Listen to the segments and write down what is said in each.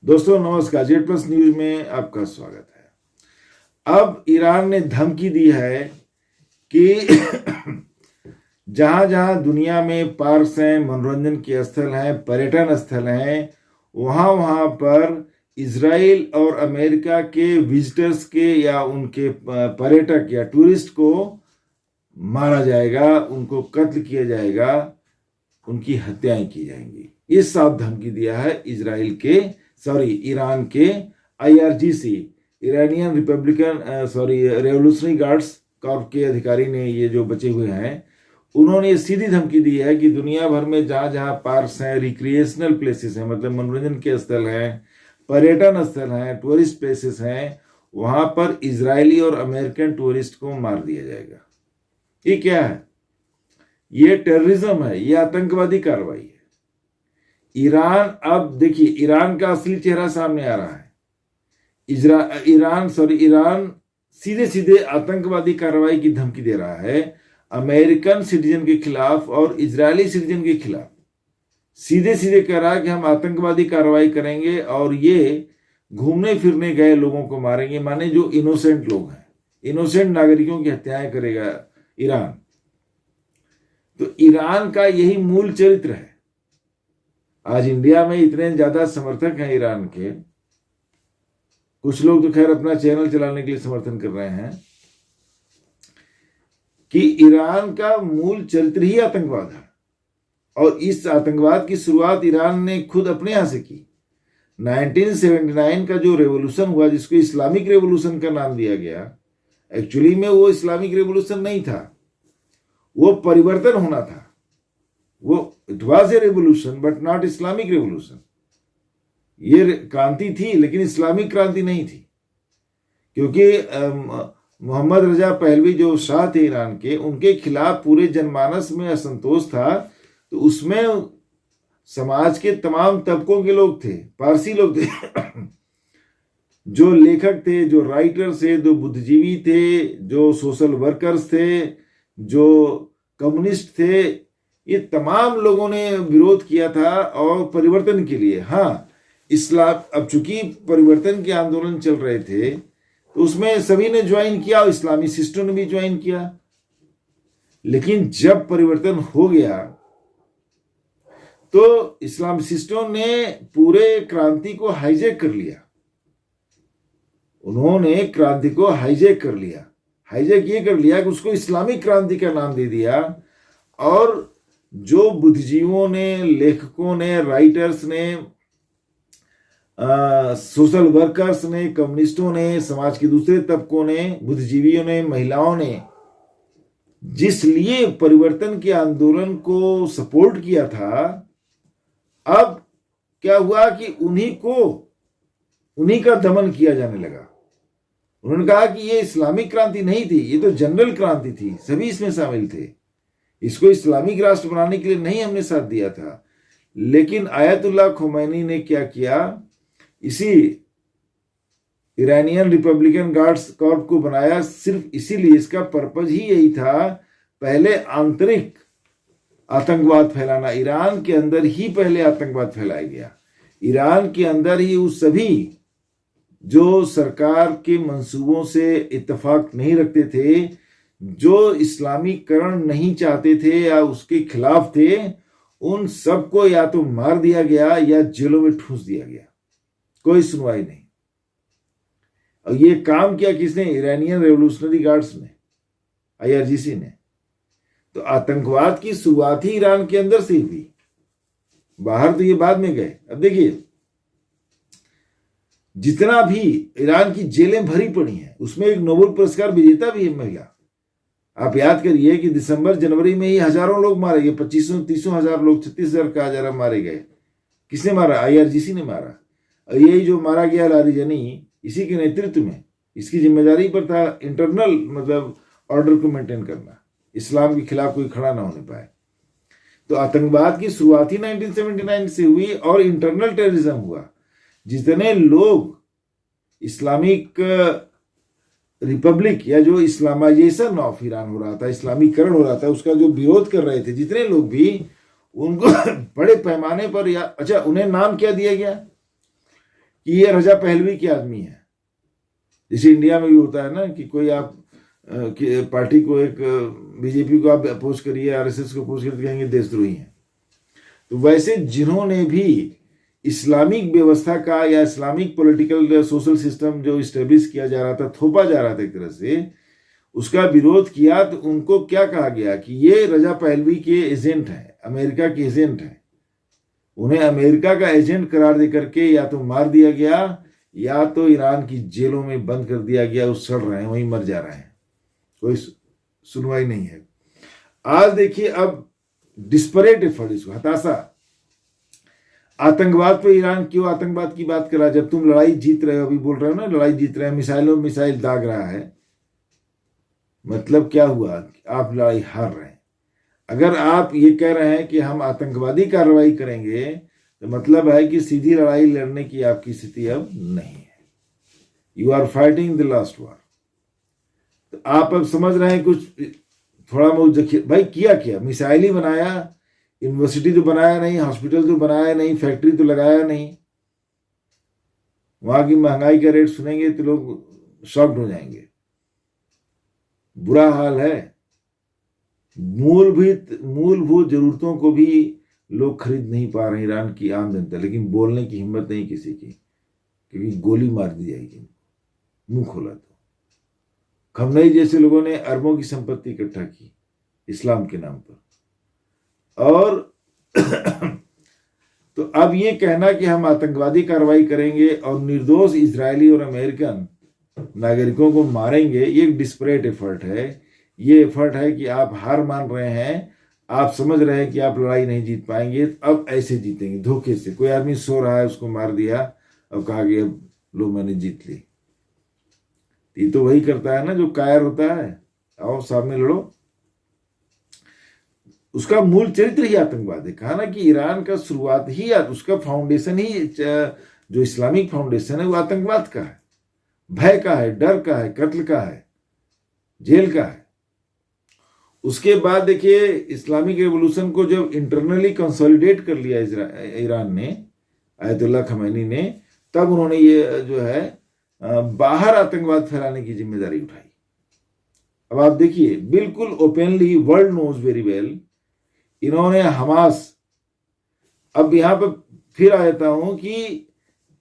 दोस्तों नमस्कार, Z plus news में आपका स्वागत है। अब ईरान ने धमकी दी है कि जहां जहां दुनिया में पार्क्स हैं, मनोरंजन के स्थल हैं, पर्यटन स्थल हैं, वहां वहां पर इजराइल और अमेरिका के विजिटर्स के या उनके पर्यटक या टूरिस्ट को मारा जाएगा, उनको कत्ल किया जाएगा, उनकी हत्याएं की जाएंगी। ये साफ धमकी दिया है ईरान के IRGC, Iranian revolutionary guards Corp के अधिकारी ने, ये जो बचे हुए हैं, उन्होंने सीधी धमकी दी है कि दुनिया भर में जहां जहां पार्क्स हैं, रिक्रिएशनल प्लेसेस हैं, मतलब मनोरंजन के स्थल हैं, पर्यटन स्थल हैं, टूरिस्ट प्लेसेस हैं, वहां पर इजरायली और अमेरिकन टूरिस्ट को मार दिया जाएगा। ये क्या है? ये टेररिज्म है, ये आतंकवादी कार्रवाई है। ईरान, अब देखिए ईरान का असली चेहरा सामने आ रहा है। ईरान सीधे सीधे आतंकवादी कार्रवाई की धमकी दे रहा है अमेरिकन सिटीजन के खिलाफ और इजरायली सिटीजन के खिलाफ। सीधे सीधे कह रहा है कि हम आतंकवादी कार्रवाई करेंगे और ये घूमने फिरने गए लोगों को मारेंगे, माने जो इनोसेंट लोग हैं, इनोसेंट नागरिकों की हत्याएं करेगा ईरान। तो ईरान का यही मूल चरित्र है। आज इंडिया में इतने ज्यादा समर्थक हैं ईरान के, कुछ लोग तो खैर अपना चैनल चलाने के लिए समर्थन कर रहे हैं, कि ईरान का मूल चरित्र ही आतंकवाद है। और इस आतंकवाद की शुरुआत ईरान ने खुद अपने यहां से की। 1979 का जो रेवोल्यूशन हुआ, जिसको इस्लामिक रेवोल्यूशन का नाम दिया गया, एक्चुअली में वो इस्लामिक रेवोल्यूशन नहीं था, वो परिवर्तन होना था। वो it was a revolution but not Islamic revolution. ये क्रांति थी लेकिन इस्लामिक क्रांति नहीं थी, क्योंकि मोहम्मद रजा पहलवी जो शाह थे ईरान के, उनके खिलाफ पूरे जनमानस में असंतोष था। तो उसमें समाज के तमाम तबकों के लोग थे, पारसी लोग थे जो लेखक थे, जो राइटर्स थे, जो बुद्धिजीवी थे, जो सोशल वर्कर्स थे, जो कम्युनिस्ट थे, ये तमाम लोगों ने विरोध किया था और परिवर्तन के लिए। हाँ, इस्लाम, अब चूंकि परिवर्तन के आंदोलन चल रहे थे तो उसमें सभी ने ज्वाइन किया और इस्लामी सिस्टों ने भी ज्वाइन किया। लेकिन जब परिवर्तन हो गया तो इस्लामी सिस्टों ने पूरे क्रांति को हाईजैक कर लिया। उन्होंने क्रांति को हाईजैक कर लिया। हाईजैक ये कर लिया कि उसको इस्लामिक क्रांति का नाम दे दिया। और जो बुद्धिजीवियों ने, लेखकों ने, राइटर्स ने, सोशल वर्कर्स ने, कम्युनिस्टों ने, समाज के दूसरे तबकों ने, बुद्धिजीवियों ने, महिलाओं ने जिस लिए परिवर्तन के आंदोलन को सपोर्ट किया था, अब क्या हुआ कि उन्हीं का दमन किया जाने लगा। उन्होंने कहा कि ये इस्लामिक क्रांति नहीं थी, ये तो जनरल क्रांति थी, सभी इसमें शामिल थे, इसको इस्लामिक राष्ट्र बनाने के लिए नहीं हमने साथ दिया था। लेकिन आयतुल्लाह खुमैनी ने क्या किया, इसी ईरानियन रिपब्लिकन गार्ड्स कॉर्प को बनाया सिर्फ इसीलिए, इसका पर्पज ही यही था, पहले आंतरिक आतंकवाद फैलाना। ईरान के अंदर ही पहले आतंकवाद फैलाया गया। ईरान के अंदर ही उस सभी जो सरकार के मंसूबों से इत्तेफाक नहीं रखते थे, जो इस्लामीकरण नहीं चाहते थे या उसके खिलाफ थे, उन सबको या तो मार दिया गया या जेलों में ठूंस दिया गया। कोई सुनवाई नहीं। और ये काम किया किसने? ईरानियन रेवोल्यूशनरी गार्ड्स ने, IRGC ने। तो आतंकवाद की शुरुआत ही ईरान के अंदर से हुई, बाहर तो ये बाद में गए। अब देखिए, जितना भी ईरान की जेलें भरी पड़ी हैं, उसमें एक नोबेल पुरस्कार विजेता भी है महिला। आप याद करिए कि दिसंबर जनवरी में ही हजारों लोग मारे गए, 2500-30 हजार लोग, 36,000 का हजारा मारे गए। किसने मारा? IRGC ने मारा। और यही जो मारा गया लारिजनी, इसी के नेतृत्व में, इसकी जिम्मेदारी पर था इंटरनल, मतलब ऑर्डर को मेंटेन करना, इस्लाम के खिलाफ कोई खड़ा ना होने पाए। तो आतंकवाद की शुरुआत ही 1979 से हुई और इंटरनल टेररिज्म हुआ। जितने लोग इस्लामिक रिपब्लिक या जो इस्लामाइजेशन ऑफ ईरान हो रहा था, इस्लामीकरण हो रहा था, उसका जो विरोध कर रहे थे, जितने लोग भी, उनको बड़े पैमाने पर, या अच्छा, उन्हें नाम क्या दिया गया कि ये रजा पहलवी के आदमी है। जैसे इंडिया में भी होता है ना कि कोई आप पार्टी को, एक बीजेपी को आप अपोज करिए, आरएसएस को अपोज करके कहेंगे देशद्रोही हैं। तो वैसे जिन्होंने भी इस्लामिक व्यवस्था का या इस्लामिक पॉलिटिकल सोशल सिस्टम जो इस्टेब्लिश किया जा रहा था, थोपा जा रहा था एक तरह से, उसका विरोध किया, तो उनको क्या कहा गया कि ये रजा पहलवी के एजेंट हैं, अमेरिका के एजेंट हैं। उन्हें अमेरिका का एजेंट करार दे करके या तो मार दिया गया या तो ईरान की जेलों में बंद कर दिया गया। उस सड़ रहे हैं, वहीं मर जा रहे हैं, कोई सुनवाई नहीं है। आज देखिए, अब डिस्परेट एफर्ट, इसको हताशा, आतंकवाद पे ईरान क्यों आतंकवाद की बात कर रहा है? जब तुम लड़ाई जीत रहे हो, अभी बोल रहे हो ना लड़ाई जीत रहे हैं, मिसाइलों मिसाइल दाग रहा है, मतलब क्या हुआ? आप लड़ाई हार रहे हैं। अगर आप ये कह रहे हैं कि हम आतंकवादी कार्रवाई करेंगे, तो मतलब है कि सीधी लड़ाई लड़ने की आपकी स्थिति अब नहीं है। You are fighting the last war. तो आप अब समझ रहे हैं कुछ थोड़ा बहुत भाई किया क्या? मिसाइल ही बनाया, यूनिवर्सिटी तो बनाया नहीं, हॉस्पिटल तो बनाया नहीं, फैक्ट्री तो लगाया नहीं। वहां की महंगाई का रेट सुनेंगे तो लोग शॉक्ड हो जाएंगे। बुरा हाल है। मूलभूत जरूरतों को भी लोग खरीद नहीं पा रहे, ईरान की आम जनता। लेकिन बोलने की हिम्मत नहीं किसी की, क्योंकि गोली मार दी जाएगी मुंह खोला तो। खमनई जैसे लोगों ने अरबों की संपत्ति इकट्ठा की इस्लाम के नाम पर, और तो अब ये कहना कि हम आतंकवादी कार्रवाई करेंगे और निर्दोष इजरायली और अमेरिकन नागरिकों को मारेंगे, ये एक डिस्परेट एफर्ट है। ये एफर्ट है कि आप हार मान रहे हैं, आप समझ रहे हैं कि आप लड़ाई नहीं जीत पाएंगे, तो अब ऐसे जीतेंगे धोखे से। कोई आदमी सो रहा है, उसको मार दिया, अब कहा कि अब लो मैंने जीत ली। ये तो वही करता है ना जो कायर होता है, आओ सामने लड़ो। उसका मूल चरित्र ही आतंकवाद है। कहा ना कि ईरान का शुरुआत ही, उसका फाउंडेशन ही, जो इस्लामिक फाउंडेशन है वो आतंकवाद का है, भय का है, डर का है, कत्ल का है, जेल का है। उसके बाद देखिए, इस्लामिक रेवोल्यूशन को जब इंटरनली कंसोलिडेट कर लिया ईरान ने, आयतुल्लाह खमैनी ने, तब उन्होंने ये जो है बाहर आतंकवाद फैलाने की जिम्मेदारी उठाई। अब आप देखिए, बिल्कुल openly, world knows very well, इन्होंने हमास, अब यहां पर फिर आ जाता हूं कि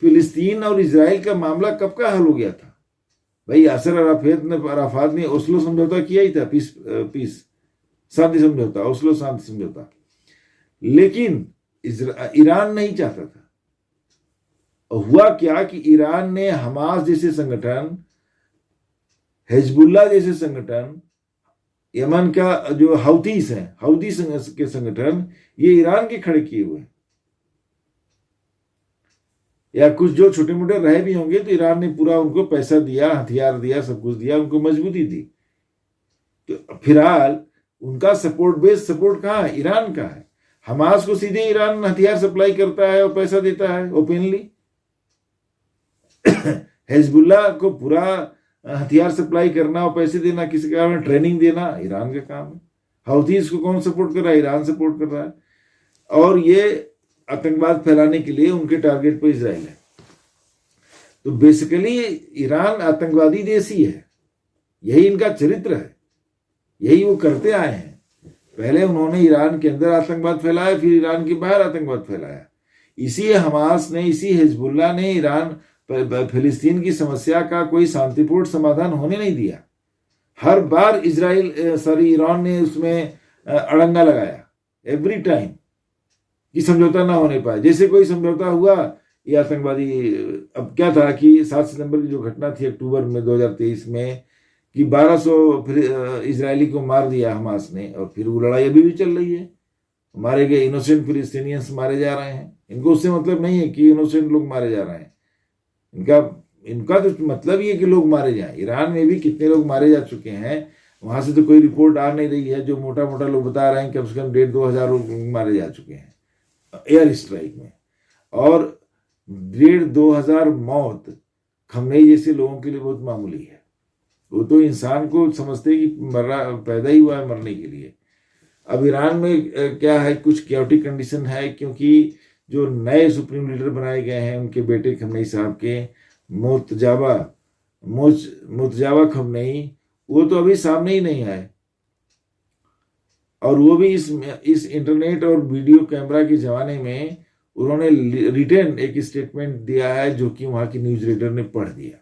फिलिस्तीन और इजराइल का मामला कब का हल हो गया था भाई? यासिर अराफात ने ओस्लो समझौता किया ही था, पीस शांति समझौता, ओस्लो शांति समझौता। लेकिन ईरान नहीं चाहता था। हुआ क्या कि ईरान ने हमास जैसे संगठन, हिजबुल्लाह जैसे संगठन, यमन का जो हौतीस हैं, हौती के संगठन, ये ईरान के खड़े किए हुए हैं। या कुछ जो छोटे मोटे रहे भी होंगे तो ईरान ने पूरा उनको पैसा दिया, हथियार दिया, सब कुछ दिया, उनको मजबूती दी। तो फिलहाल उनका सपोर्ट, बेस सपोर्ट कहाँ है? ईरान का है। हमास को सीधे ईरान हथियार सप्लाई करता है और पैसा देता है ओपनली। हिजबुल्लाह को पूरा हथियार सप्लाई करना और पैसे देना, किसी का ट्रेनिंग देना, ईरान का काम है। हौथीस को कौन सपोर्ट कर रहा है? ईरान सपोर्ट कर रहा है। और ये आतंकवाद फैलाने के लिए उनके टारगेट पर इजराइल है। तो बेसिकली ईरान आतंकवादी देश ही है, यही इनका चरित्र है, यही वो करते आए हैं। पहले उन्होंने ईरान के अंदर आतंकवाद फैलाया, फिर ईरान के बाहर आतंकवाद फैलाया। इसी हमास ने, इसी हिजबुल्लाह ने ईरान फिलिस्तीन की समस्या का कोई शांतिपूर्ण समाधान होने नहीं दिया। हर बार ईरान ने उसमें अड़ंगा लगाया, एवरी टाइम, कि समझौता ना होने पाए। जैसे कोई समझौता हुआ, ये आतंकवादी। अब क्या था कि 7 सितंबर की जो घटना थी अक्टूबर में 2023 में, कि 1200 इजरायली को मार दिया हमास ने, और फिर वो लड़ाई अभी भी चल रही है। मारे गए इनोसेंट फिलिस्तीनियंस मारे जा रहे हैं। इनको उससे मतलब नहीं है कि इनोसेंट लोग मारे जा रहे हैं। इनका तो मतलब ये कि लोग मारे जाएं। ईरान में भी कितने लोग मारे जा चुके हैं, वहां से तो कोई रिपोर्ट आ नहीं रही है। जो मोटा मोटा लोग बता रहे हैं कम से कम 1,500-2 हजार लोग मारे जा चुके हैं एयर स्ट्राइक में। और 1,500-2 हजार मौत खमनई जैसे लोगों के लिए बहुत मामूली है। वो तो इंसान को समझते कि पैदा ही हुआ है मरने के लिए। अब ईरान में क्या है, कुछ क्योटिक कंडीशन है, क्योंकि जो नए सुप्रीम लीडर बनाए गए हैं उनके बेटे खमनेई साहब के मुर्तजावा खमनेई, वो तो अभी सामने ही नहीं आए। और वो भी इस इंटरनेट और वीडियो कैमरा के जमाने में उन्होंने रिटर्न एक स्टेटमेंट दिया है जो कि वहां की न्यूज रीडर ने पढ़ दिया।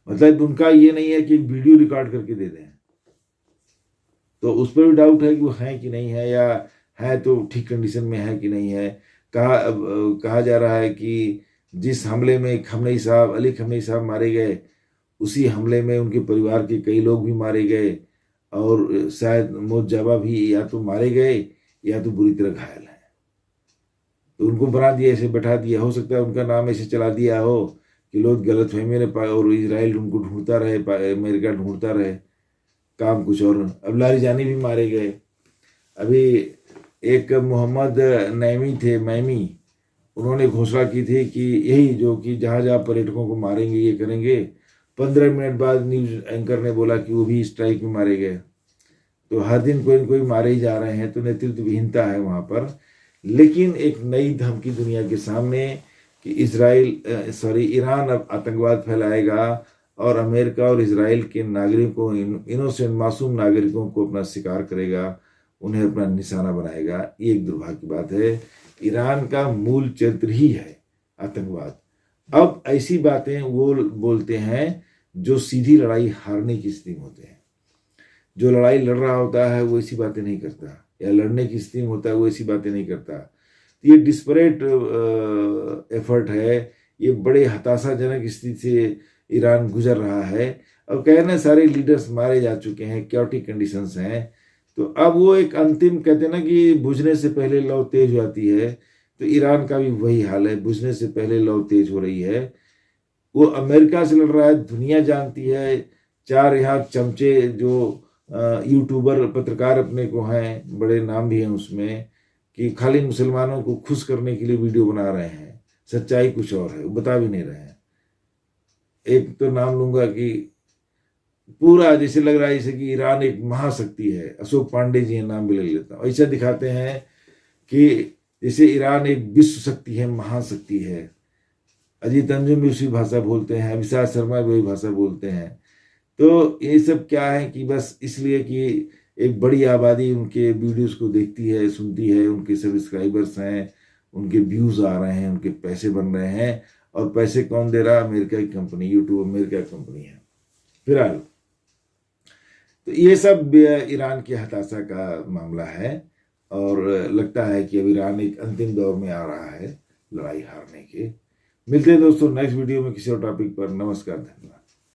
मतलब उनका ये नहीं है कि वीडियो रिकॉर्ड करके दे दें, तो उस पर भी डाउट है कि वो है कि नहीं है, या है तो ठीक कंडीशन में है कि नहीं है। कहा जा रहा है कि जिस हमले में अली खमनेई साहब मारे गए, उसी हमले में उनके परिवार के कई लोग भी मारे गए, और शायद मुर्तजावा भी या तो मारे गए या तो बुरी तरह घायल हैं। तो उनको बना दिया, ऐसे बैठा दिया। हो सकता है उनका नाम ऐसे चला दिया हो कि लोग गलतफहमी में पाए और इसराइल उनको ढूंढता रहे, अमेरिका ढूंढता रहे, काम कुछ और। अब लारिजानी भी मारे गए। अभी एक मोहम्मद नैमी थे, मैमी, उन्होंने घोषणा की थी कि यही जो कि जहाँ जहाँ पर्यटकों को मारेंगे ये करेंगे। 15 मिनट बाद न्यूज एंकर ने बोला कि वो भी स्ट्राइक में मारे गए। तो हर दिन कोई न कोई मारे ही जा रहे हैं, तो नेतृत्व विहीनता है वहाँ पर। लेकिन एक नई धमकी दुनिया के सामने कि ईरान अब आतंकवाद फैलाएगा और अमेरिका और इसराइल के नागरिकों, इनोसेंट मासूम नागरिकों को अपना शिकार करेगा, उन्हें अपना निशाना बनाएगा। ये एक दुर्भाग्य की बात है। ईरान का मूल चरित्र ही है आतंकवाद। अब ऐसी बातें वो बोलते हैं जो सीधी लड़ाई हारने की स्थिति में होते हैं। जो लड़ाई लड़ रहा होता है वो ऐसी बातें नहीं करता, या लड़ने की स्थिति में होता है वो ऐसी बातें नहीं करता। तो ये डिस्परेट एफर्ट है, ये बड़े हताशाजनक स्थिति से ईरान गुजर रहा है। अब कहना सारे लीडर्स मारे जा चुके हैं, क्योटिक कंडीशंस हैं, तो अब वो एक अंतिम, कहते हैं ना कि बुझने से पहले लौ तेज हो जाती है, तो ईरान का भी वही हाल है, बुझने से पहले लौ तेज हो रही है। वो अमेरिका से लड़ रहा है, दुनिया जानती है। 4 यहाँ चमचे जो यूट्यूबर पत्रकार अपने को हैं, बड़े नाम भी हैं उसमें, कि खाली मुसलमानों को खुश करने के लिए वीडियो बना रहे हैं, सच्चाई कुछ और है, वो बता भी नहीं रहे हैं। एक तो नाम लूंगा कि पूरा जैसे लग रहा है जैसे कि ईरान एक महाशक्ति है, अशोक पांडे जी नाम भी ले लेता हूँ, ऐसा दिखाते हैं कि जैसे ईरान एक विश्व शक्ति है, महाशक्ति है। अजीत अंजुम भी उसी भाषा बोलते हैं, अभिषेक शर्मा भी वही भाषा बोलते हैं। तो ये सब क्या है कि बस इसलिए कि एक बड़ी आबादी उनके वीडियोस को देखती है, सुनती है, उनके सब्सक्राइबर्स हैं, उनके व्यूज आ रहे हैं, उनके पैसे बन रहे हैं। और पैसे कौन दे रहा? अमेरिका की कंपनी, यूट्यूब अमेरिका की कंपनी है फिलहाल। तो ये सब ईरान की हताशा का मामला है, और लगता है कि अब ईरान एक अंतिम दौर में आ रहा है लड़ाई हारने के। मिलते हैं दोस्तों नेक्स्ट वीडियो में किसी और टॉपिक पर। नमस्कार, धन्यवाद।